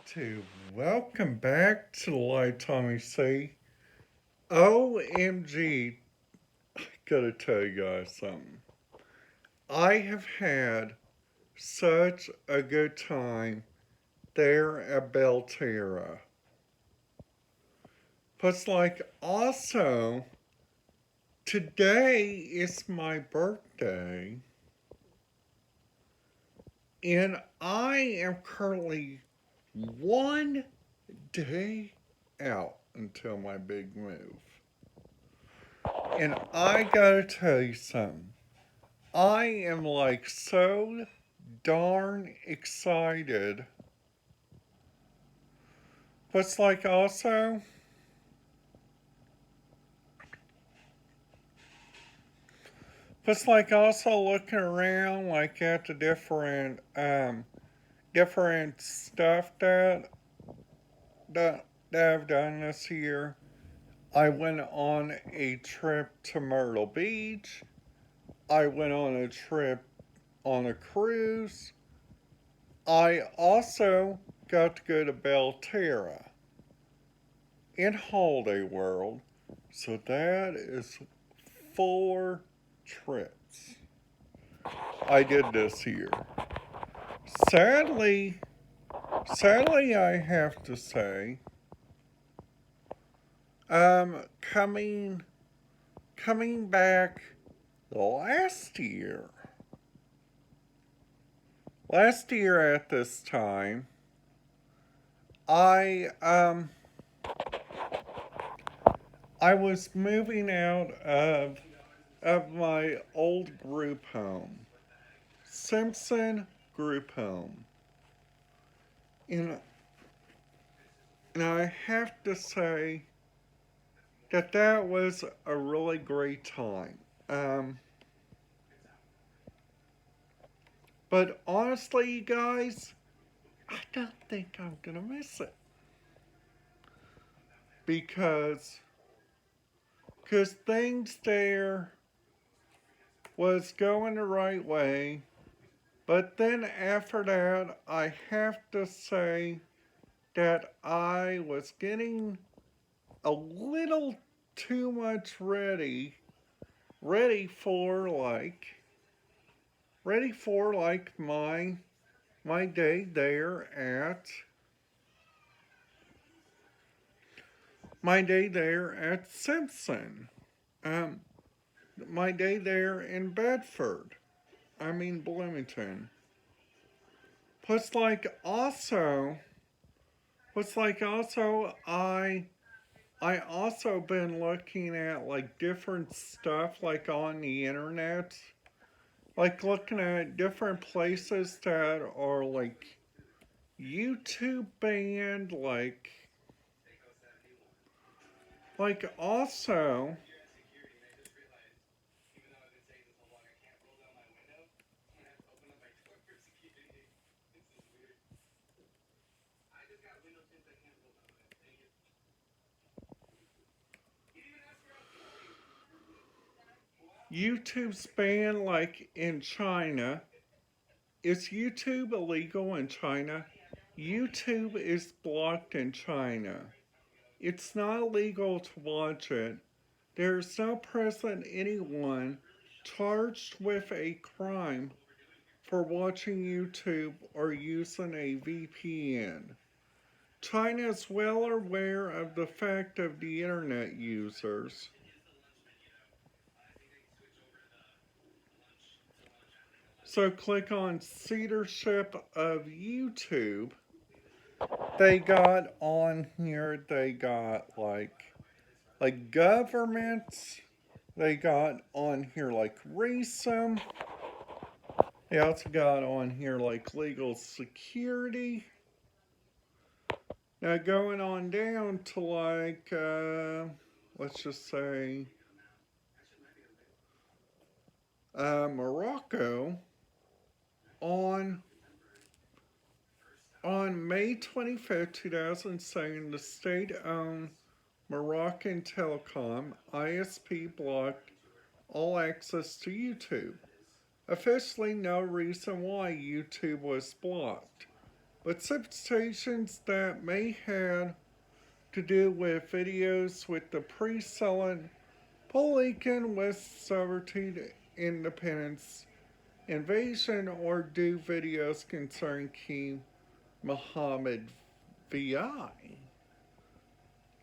YouTube. Welcome back to the Live Tommy C. OMG, I gotta tell you guys something. I have had such a good time there at Belterra. Plus, also, today is my birthday, and I am currently 1 day out until my big move. And I gotta tell you something. I am so darn excited. But also, also looking around at the different stuff that I've done this year. I went on a trip to Myrtle Beach. I went on a trip on a cruise. I also got to go to Belterra in Holiday World. So that is 4 trips I did this year. Sadly, sadly, I have to say, coming back last year, at this time, I I was moving out of my old group home, Simpson Group Home, and I have to say that was a really great time. Um, but honestly, you guys, I don't think I'm gonna miss it because things there was going the right way. But then after that, I have to say that I was getting a little too much ready for my day there at Simpson. Um, my day there in Bedford. I mean Bloomington. Plus, also, I also been looking at different stuff on the internet, looking at different places that are YouTube banned, also. YouTube's banned in China. Is YouTube illegal in China? YouTube is blocked in China. It's not illegal to watch it. There is no present anyone charged with a crime for watching YouTube or using a VPN. China is well aware of the fact of the internet users. So click on censorship of YouTube. They got on here, they got governments. They got on here racism. They also got on here legal security. Now going on down to let's just say Morocco on May 25th, 2007, the state-owned Moroccan Telecom ISP blocked all access to YouTube. Officially, no reason why YouTube was blocked. but substations that may have to do with videos with the pre-selling Polican West sovereignty, independence, invasion, or do videos concerning King Mohammed VI.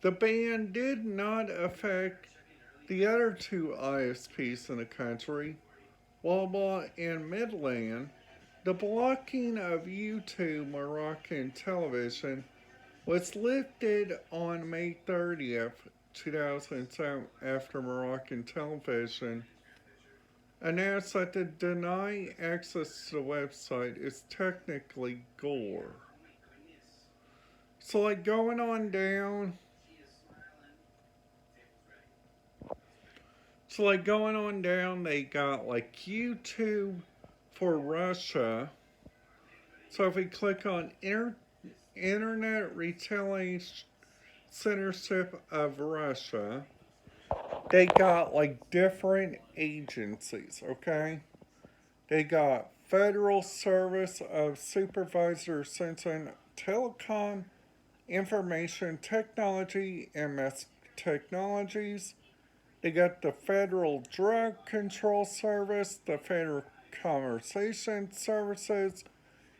The ban did not affect the other two ISPs in the country, Wawa and Midland. The blocking of YouTube Moroccan television was lifted on May 30th, 2007, after Moroccan television announced that the deny access to the website is technically gore. So, like going on down, they got like YouTube for Russia. So if we click on Internet Retaliation Censorship of Russia, they got like different agencies, okay? They got Federal Service of Supervisor Censoring Telecom, Information Technology, MS Technologies. They got the Federal Drug Control Service, the Federal Conversation Services,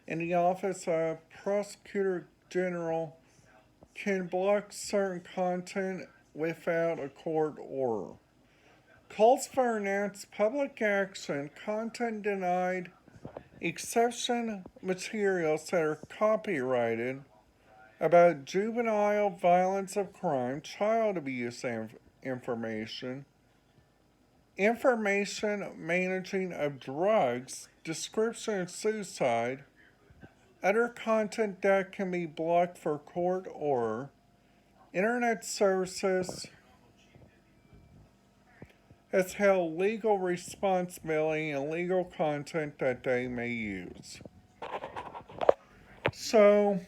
and the Office of Prosecutor General can block certain content without a court order. Calls for announced public action, content denied, exception materials that are copyrighted about juvenile violence of crime, child abuse information, information managing of drugs, description of suicide, other content that can be blocked for court order, internet services has held legal responsibility and legal content that they may use. So,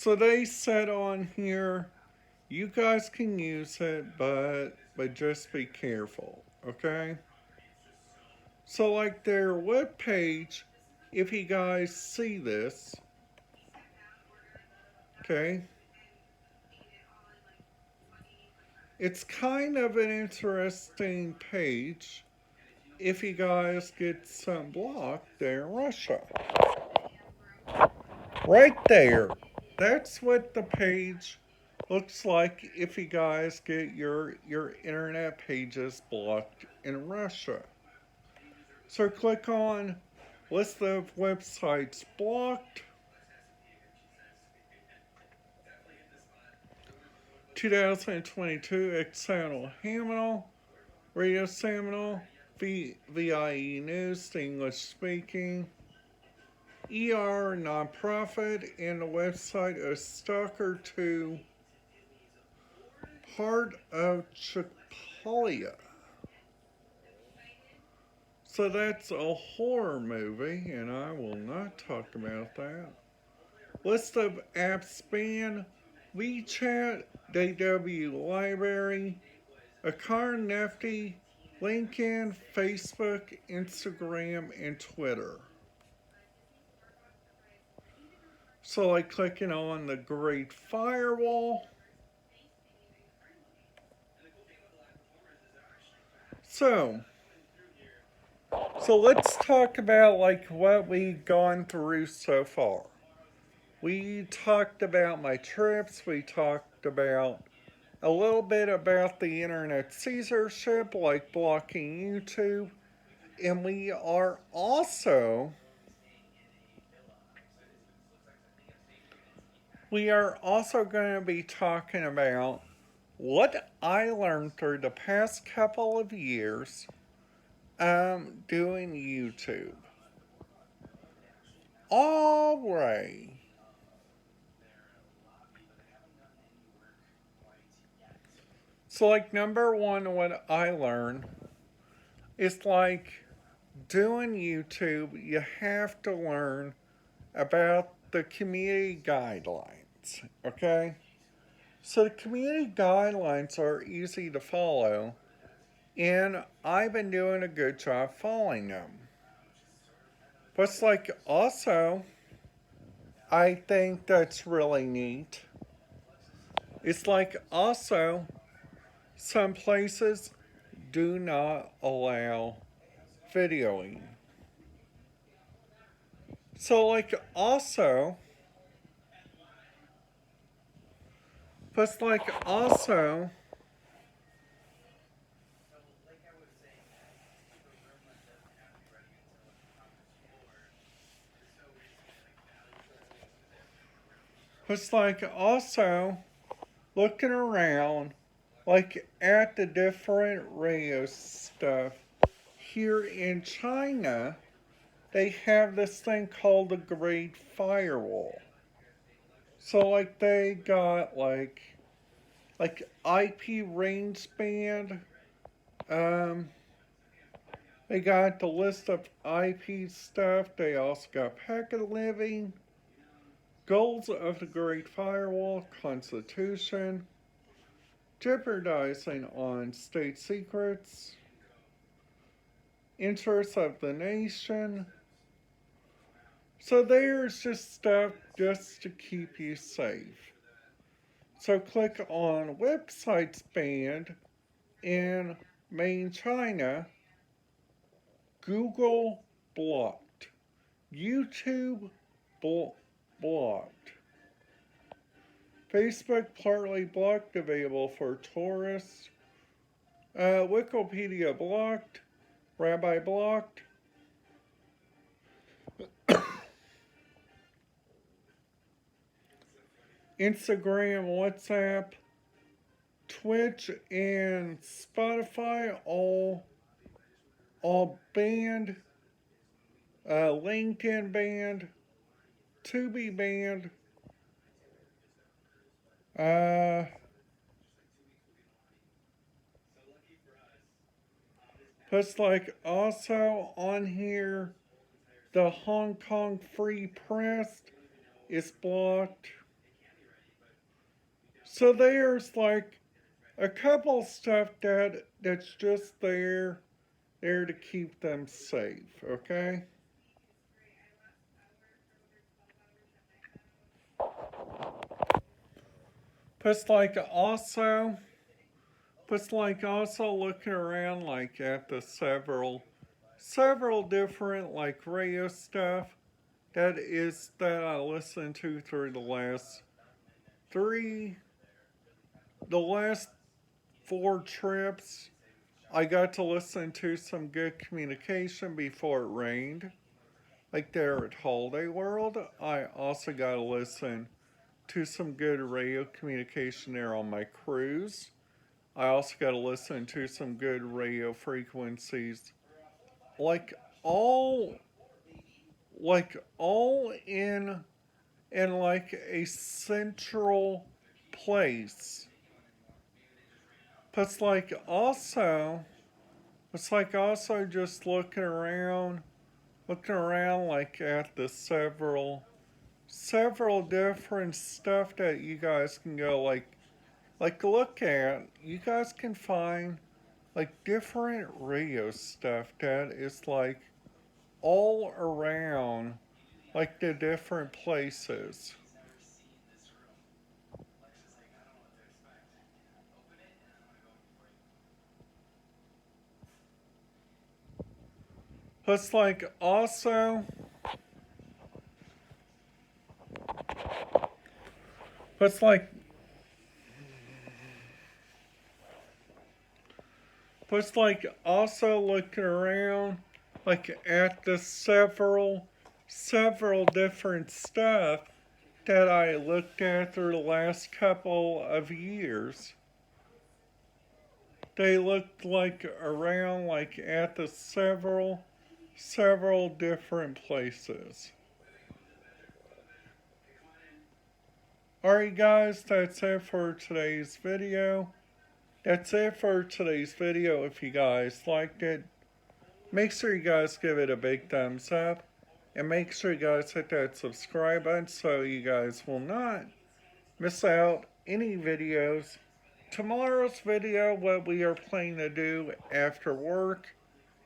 they said on here, you guys can use it, but just be careful, okay? So, like their webpage, if you guys see this, okay, it's kind of an interesting page if you guys get some blocked there in Russia. Right there. That's what the page looks like if you guys get your internet pages blocked in Russia. So click on list of websites blocked. 2022 External Seminole, Radio Seminole, VIE News, the English speaking, ER Nonprofit, and the website of Stalker 2, part of Chipolia. So that's a horror movie, and I will not talk about that. List of apps banned: WeChat, DW Library, Akar Nifty, LinkedIn, Facebook, Instagram, and Twitter. So, like clicking on the Great Firewall. So let's talk about like what we've gone through so far. We talked about my trips. We talked about a little bit about the internet censorship, like blocking YouTube. And we are also going to be talking about what I learned through the past couple of years doing YouTube. Alright. So, like, number one, what I learned is like doing YouTube, you have to learn about the community guidelines, okay? So, the community guidelines are easy to follow, and I've been doing a good job following them. But it's like also, I think that's really neat. It's like also, some places do not allow videoing. So, like, also, but it's like also, but it's like also looking around, like at the different radio stuff here in China, they have this thing called the Great Firewall. So like they got like IP range band. Um, they got the list of IP stuff. They also got packet living, goals of the Great Firewall, Constitution, jeopardizing on state secrets, interests of the nation. So there's just stuff just to keep you safe. So click on websites banned in main China, Google blocked, YouTube blocked, Facebook partly blocked, available for tourists, Wikipedia blocked, Rabbi blocked, Instagram, WhatsApp, Twitch, and Spotify all banned, LinkedIn banned, Tubi banned, uh, plus like also on here, the Hong Kong Free Press is blocked. So there's like a couple stuff that's just there to keep them safe, okay? Plus like also But like also looking around like at the several different like radio stuff that I listened to through three the last four trips. I got to listen to some good communication before it rained. Like there at Holiday World. I also got to listen to some good radio communication there on my cruise. I also got to listen to some good radio frequencies, like all, all in like a central place. But it's like also just looking around like at the several different stuff that you guys can go like look at. You guys can find like different radio stuff that is like all around like the different places. Plus like also plus like plus like also looking around like at the several different stuff that I looked at through the last couple of years. They looked like around like at the several different places. Alright guys, that's it for today's video. That's it for today's video. If you guys liked it, make sure you guys give it a big thumbs up. And make sure you guys hit that subscribe button so you guys will not miss out any videos. Tomorrow's video, what we are planning to do after work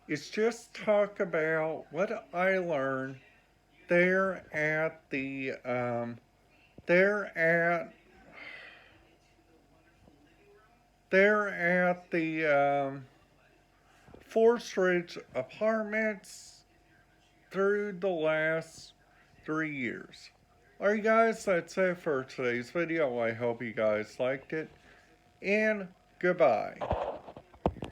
is just talk about what I learned there at the there at there at the Forest Ridge Apartments through the last 3 years. Alright guys, that's it for today's video. I hope you guys liked it, and goodbye.